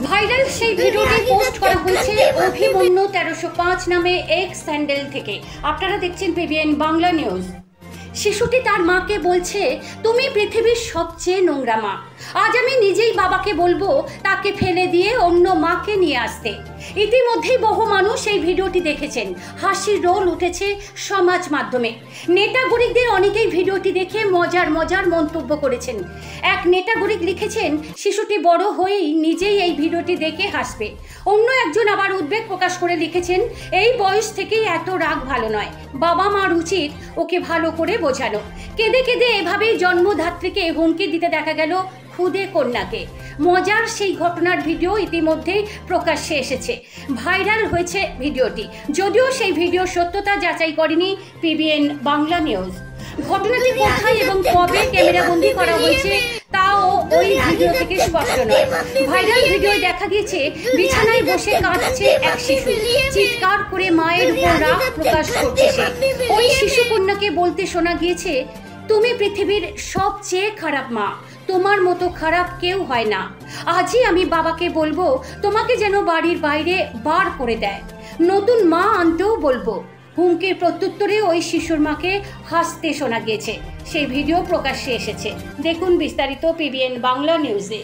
Viral সেই ভিডিওটি post করা হয়েছে অভিমন্যু 1305 নামে এক্স স্যান্ডেল থেকে। আপনারা দেখছেন পিবিএন বাংলা নিউজ। শিশুটি তার মাকে বলছে, তুমি পৃথিবীর সবচেয়ে নোংরা মা। আজ আমি নিজেই বাবাকে বলবো তাকে ফেলে দিয়ে অন্য মাকে নিয়ে আসতে। ইতিমধ্যেই বহু মানুষ এই ভিডিওটি দেখেছেন। হাসির রোল উঠেছে সমাজ মাধ্যমে। নেটাগরিকদের অনেকেই ভিডিওটি দেখে মজার মন্তব্য করেছেন। এক নেটাগরিক লিখেছেন, শিশুটি বড় হয়েই নিজেই এই ভিডিওটি দেখে হাসবে। অন্য একজন আবার উদ্বেগ প্রকাশ করে লিখেছেন, এই বয়স থেকেই এত রাগ ভালো নয়, বাবা মার উচিত ওকে ভালো করে বোঝানো। কেঁদে কেঁদে এভাবেই জন্মধাত্রীকে হুমকি দিতে দেখা গেল খুদে কন্যাকে। মজার সেই ঘটনার ভিডিও ইতিমধ্যেই প্রকাশ্যে এসেছে। ভাইরাল হয়েছে ভিডিওটি, যদিও সেই ভিডিও সত্যতা যাচাই করেনি পিবিএন বাংলা নিউজ। ঘটনাটি কোথায় এবং কবে ক্যামেরাবন্দি করা হয়েছে তাও ওই ভিডিও থেকে স্পষ্ট নয়। ভাইরাল ভিডিওয় দেখা গিয়েছে বিছানায় বসে কাঁদছে এক শিশু, চিৎকার করে মায়ের উপর রাগ প্রকাশ করছে সে। ওই শিশু কন্যাকে বলতে শোনা গিয়েছে, তুমি পৃথিবীর সবচেয়ে খারাপ মা, তোমার মতো খারাপ কেউ হয় না। আজই আমি বাবাকে বলবো তোমাকে যেন বাড়ির বাইরে বার করে দেয়, নতুন মা আনতেও বলবো। হুমকির প্রত্যুত্তরে ওই শিশুর মাকে হাসতে শোনা গিয়েছে। সেই ভিডিও প্রকাশ্যে এসেছে। দেখুন বিস্তারিত পিবিএন বাংলা নিউজে।